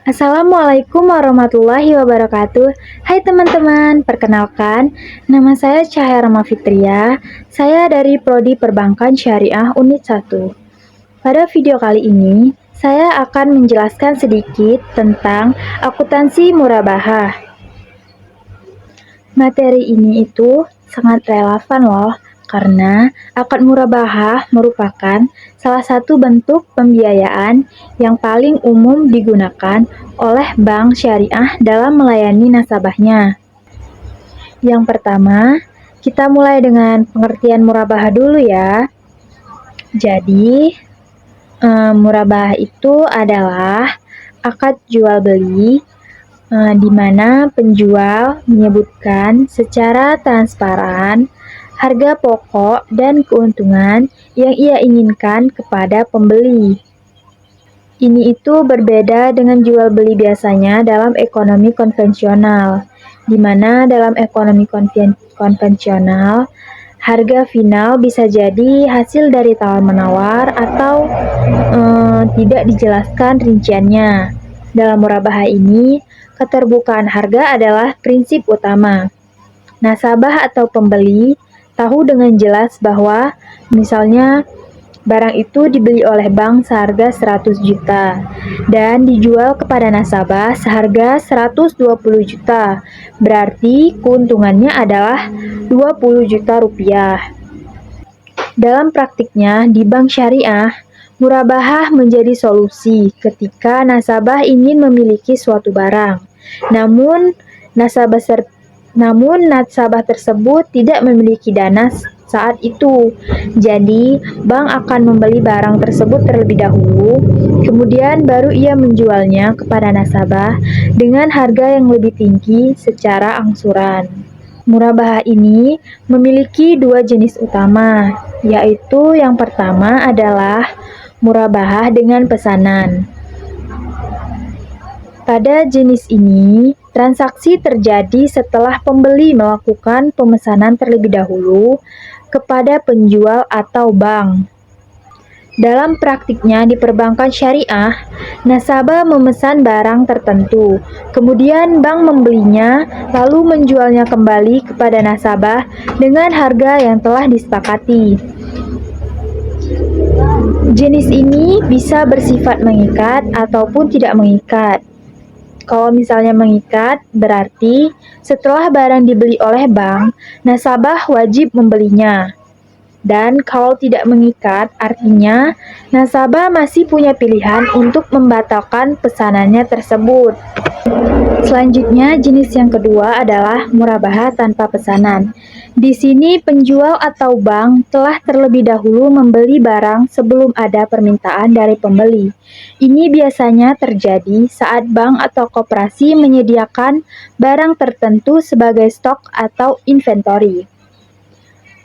Assalamualaikum warahmatullahi wabarakatuh. Hai teman-teman, perkenalkan, nama saya Cahaya Rama Fitria. Saya dari Prodi Perbankan Syariah Unit 1. Pada video kali ini, saya akan menjelaskan sedikit tentang akuntansi murabahah. Materi ini itu sangat relevan loh, karena akad murabahah merupakan salah satu bentuk pembiayaan yang paling umum digunakan oleh bank syariah dalam melayani nasabahnya. Yang pertama, kita mulai dengan pengertian murabahah dulu ya. Jadi, murabahah itu adalah akad jual beli di mana penjual menyebutkan secara transparan harga pokok dan keuntungan yang ia inginkan kepada pembeli. Ini itu berbeda dengan jual beli biasanya dalam ekonomi konvensional, di mana dalam ekonomi konvensional harga final bisa jadi hasil dari tawar-menawar atau tidak dijelaskan rinciannya. Dalam murabahah ini, keterbukaan harga adalah prinsip utama. Nasabah atau pembeli tahu dengan jelas bahwa misalnya barang itu dibeli oleh bank seharga 100 juta dan dijual kepada nasabah seharga 120 juta. Berarti keuntungannya adalah 20 juta rupiah. Dalam praktiknya di bank syariah, murabahah menjadi solusi ketika nasabah ingin memiliki suatu barang. Namun nasabah tersebut tidak memiliki dana saat itu. Jadi, bank akan membeli barang tersebut terlebih dahulu, kemudian baru ia menjualnya kepada nasabah dengan harga yang lebih tinggi secara angsuran. Murabahah ini memiliki dua jenis utama, yaitu yang pertama adalah murabahah dengan pesanan. Pada jenis ini, transaksi terjadi setelah pembeli melakukan pemesanan terlebih dahulu kepada penjual atau bank. Dalam praktiknya di perbankan syariah, nasabah memesan barang tertentu, kemudian bank membelinya, lalu menjualnya kembali kepada nasabah dengan harga yang telah disepakati. Jenis ini bisa bersifat mengikat ataupun tidak mengikat. Kalau misalnya mengikat, berarti setelah barang dibeli oleh bank, nasabah wajib membelinya. Dan kalau tidak mengikat, artinya nasabah masih punya pilihan untuk membatalkan pesanannya tersebut. Selanjutnya, jenis yang kedua adalah murabahah tanpa pesanan. Di sini penjual atau bank telah terlebih dahulu membeli barang sebelum ada permintaan dari pembeli. Ini biasanya terjadi saat bank atau koperasi menyediakan barang tertentu sebagai stok atau inventory,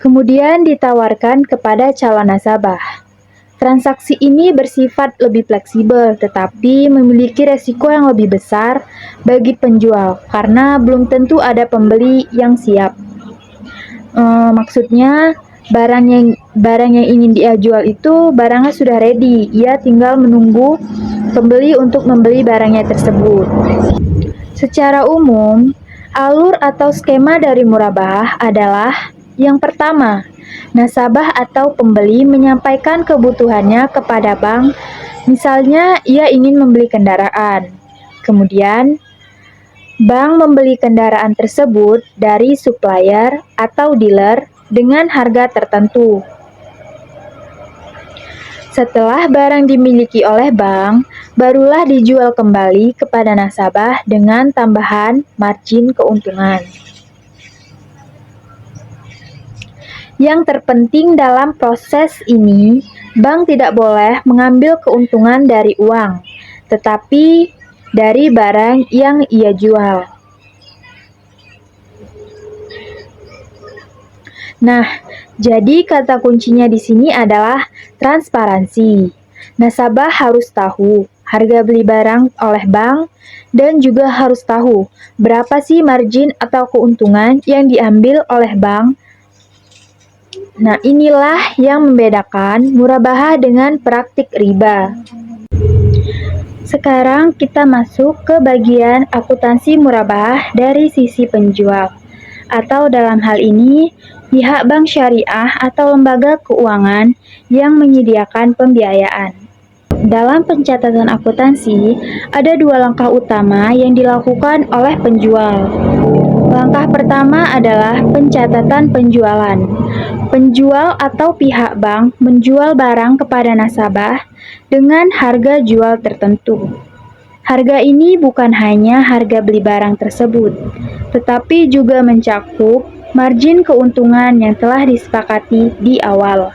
kemudian ditawarkan kepada calon nasabah. Transaksi ini bersifat lebih fleksibel, tetapi memiliki resiko yang lebih besar bagi penjual karena belum tentu ada pembeli yang siap. Maksudnya barang yang ingin dia jual itu barangnya sudah ready, ia tinggal menunggu pembeli untuk membeli barangnya tersebut. Secara umum, alur atau skema dari murabahah adalah yang pertama, nasabah atau pembeli menyampaikan kebutuhannya kepada bank, misalnya ia ingin membeli kendaraan. Kemudian, bank membeli kendaraan tersebut dari supplier atau dealer dengan harga tertentu. Setelah barang dimiliki oleh bank, barulah dijual kembali kepada nasabah dengan tambahan margin keuntungan. Yang terpenting dalam proses ini, bank tidak boleh mengambil keuntungan dari uang, tetapi dari barang yang ia jual. Nah, jadi kata kuncinya di sini adalah transparansi. Nasabah harus tahu harga beli barang oleh bank dan juga harus tahu berapa sih margin atau keuntungan yang diambil oleh bank. Nah, inilah yang membedakan murabahah dengan praktik riba. Sekarang kita masuk ke bagian akuntansi murabahah dari sisi penjual, atau dalam hal ini pihak bank syariah atau lembaga keuangan yang menyediakan pembiayaan. Dalam pencatatan akuntansi, ada dua langkah utama yang dilakukan oleh penjual. Langkah pertama adalah pencatatan penjualan. Penjual atau pihak bank menjual barang kepada nasabah dengan harga jual tertentu. Harga ini bukan hanya harga beli barang tersebut, tetapi juga mencakup margin keuntungan yang telah disepakati di awal.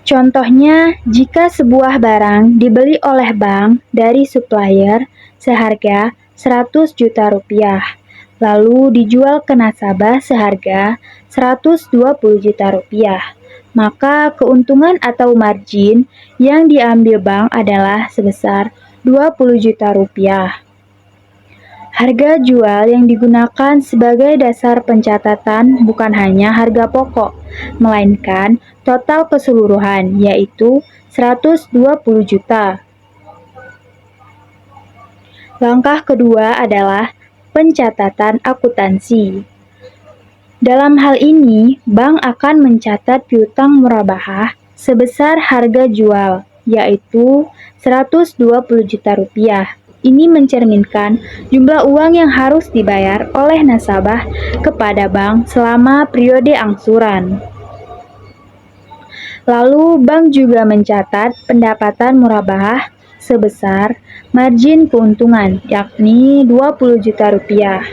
Contohnya, jika sebuah barang dibeli oleh bank dari supplier seharga 100 juta rupiah, lalu dijual ke nasabah seharga 120 juta rupiah, maka keuntungan atau margin yang diambil bank adalah sebesar 20 juta rupiah. Harga jual yang digunakan sebagai dasar pencatatan bukan hanya harga pokok, melainkan total keseluruhan, yaitu 120 juta. Langkah kedua adalah pencatatan akuntansi. Dalam hal ini, bank akan mencatat piutang murabahah sebesar harga jual, yaitu 120 juta rupiah. Ini mencerminkan jumlah uang yang harus dibayar oleh nasabah kepada bank selama periode angsuran. Lalu, bank juga mencatat pendapatan murabahah sebesar margin keuntungan, yakni 20 juta rupiah.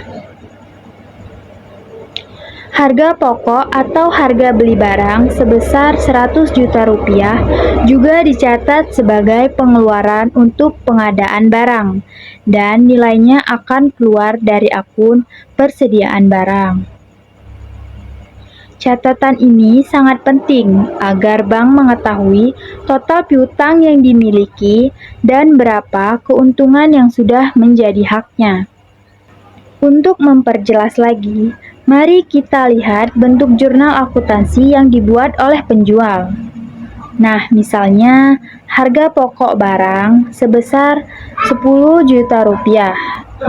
Harga pokok atau harga beli barang sebesar 100 juta rupiah juga dicatat sebagai pengeluaran untuk pengadaan barang, dan nilainya akan keluar dari akun persediaan barang. Catatan ini sangat penting agar bank mengetahui total piutang yang dimiliki dan berapa keuntungan yang sudah menjadi haknya. Untuk memperjelas lagi, mari kita lihat bentuk jurnal akuntansi yang dibuat oleh penjual. Nah, misalnya harga pokok barang sebesar 10 juta rupiah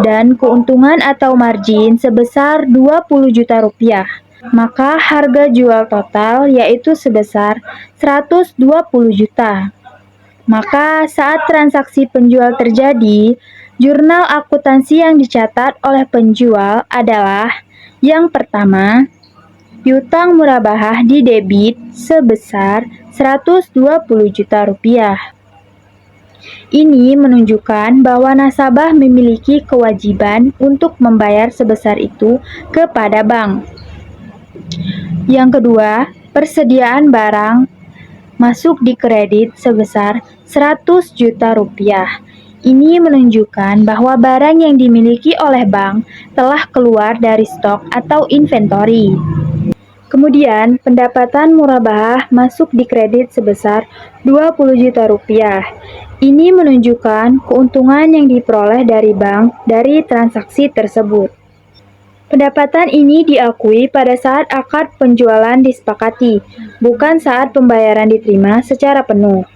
dan keuntungan atau margin sebesar 20 juta rupiah. Maka harga jual total yaitu sebesar 120 juta. Maka saat transaksi penjual terjadi, jurnal akuntansi yang dicatat oleh penjual adalah yang pertama, piutang murabahah didebit sebesar 120 juta rupiah. Ini menunjukkan bahwa nasabah memiliki kewajiban untuk membayar sebesar itu kepada bank. Yang kedua, persediaan barang masuk di kredit sebesar 100 juta rupiah. Ini menunjukkan bahwa barang yang dimiliki oleh bank telah keluar dari stok atau inventory. Kemudian, pendapatan murabahah masuk di kredit sebesar 20 juta rupiah. Ini menunjukkan keuntungan yang diperoleh dari bank dari transaksi tersebut. Pendapatan ini diakui pada saat akad penjualan disepakati, bukan saat pembayaran diterima secara penuh.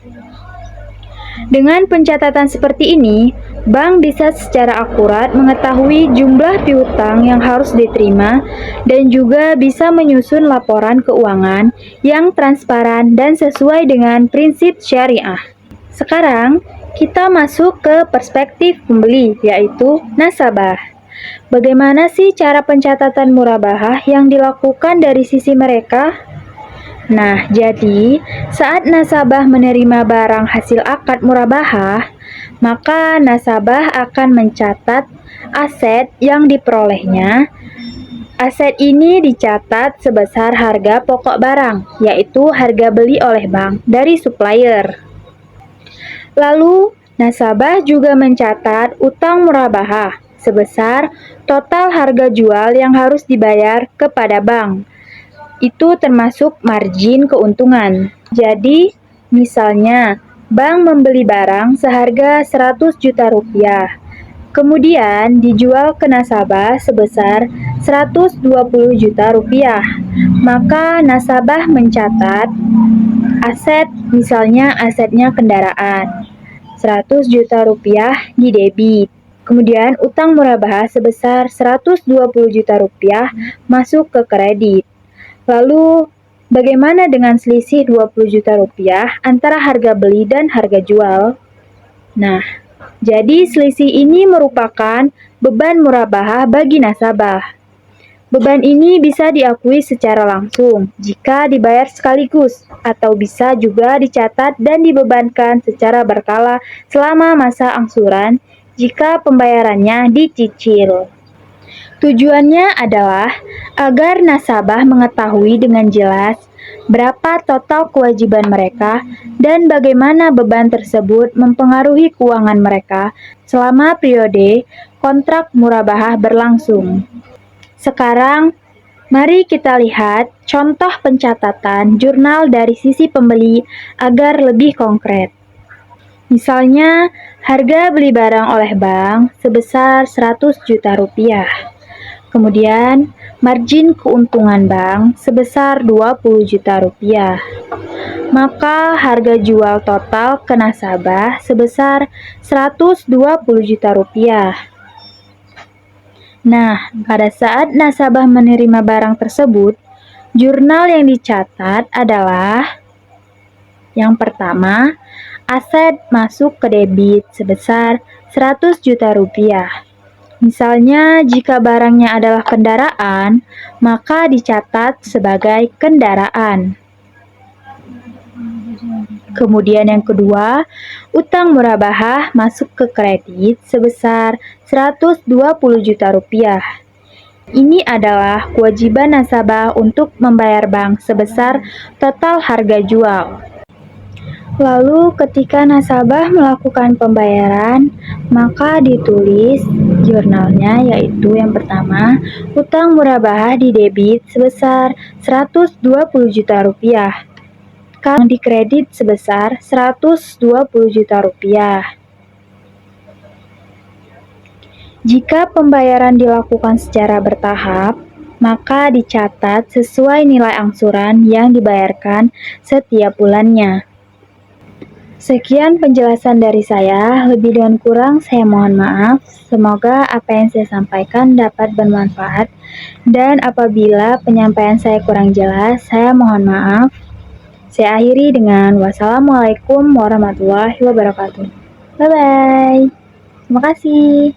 Dengan pencatatan seperti ini, bank bisa secara akurat mengetahui jumlah piutang yang harus diterima dan juga bisa menyusun laporan keuangan yang transparan dan sesuai dengan prinsip syariah. Sekarang, kita masuk ke perspektif pembeli, yaitu nasabah. Bagaimana sih cara pencatatan murabahah yang dilakukan dari sisi mereka? Nah, jadi saat nasabah menerima barang hasil akad murabahah, maka nasabah akan mencatat aset yang diperolehnya. Aset ini dicatat sebesar harga pokok barang, yaitu harga beli oleh bank dari supplier. Lalu, nasabah juga mencatat utang murabahah sebesar total harga jual yang harus dibayar kepada bank. Itu termasuk margin keuntungan. Jadi, misalnya, bank membeli barang seharga 100 juta rupiah. Kemudian dijual ke nasabah sebesar 120 juta rupiah. Maka nasabah mencatat aset, misalnya asetnya kendaraan. 100 juta rupiah di debit. Kemudian utang murabahah sebesar 120 juta rupiah masuk ke kredit. Lalu bagaimana dengan selisih 20 juta rupiah antara harga beli dan harga jual? Nah, jadi selisih ini merupakan beban murabahah bagi nasabah. Beban ini bisa diakui secara langsung jika dibayar sekaligus, atau bisa juga dicatat dan dibebankan secara berkala selama masa angsuran jika pembayarannya dicicil. Tujuannya adalah agar nasabah mengetahui dengan jelas berapa total kewajiban mereka dan bagaimana beban tersebut mempengaruhi keuangan mereka selama periode kontrak murabahah berlangsung. Sekarang, mari kita lihat contoh pencatatan jurnal dari sisi pembeli agar lebih konkret. Misalnya, harga beli barang oleh bank sebesar 100 juta rupiah. Kemudian, margin keuntungan bank sebesar 20 juta rupiah. Maka harga jual total ke nasabah sebesar 120 juta rupiah. Nah, pada saat nasabah menerima barang tersebut, jurnal yang dicatat adalah yang pertama, aset masuk ke debit sebesar 100 juta rupiah. Misalnya, jika barangnya adalah kendaraan, maka dicatat sebagai kendaraan. Kemudian yang kedua, utang murabahah masuk ke kredit sebesar 120 juta rupiah. Ini adalah kewajiban nasabah untuk membayar bank sebesar total harga jual. Lalu ketika nasabah melakukan pembayaran, maka ditulis jurnalnya, yaitu yang pertama, utang murabahah di debit sebesar 120 juta rupiah. Yang dikredit sebesar 120 juta rupiah. Jika pembayaran dilakukan secara bertahap, maka dicatat sesuai nilai angsuran yang dibayarkan setiap bulannya. Sekian penjelasan dari saya, lebih dan kurang saya mohon maaf. Semoga apa yang saya sampaikan dapat bermanfaat, dan apabila penyampaian saya kurang jelas, saya mohon maaf. Saya akhiri dengan wassalamualaikum warahmatullahi wabarakatuh. Bye-bye. Terima kasih.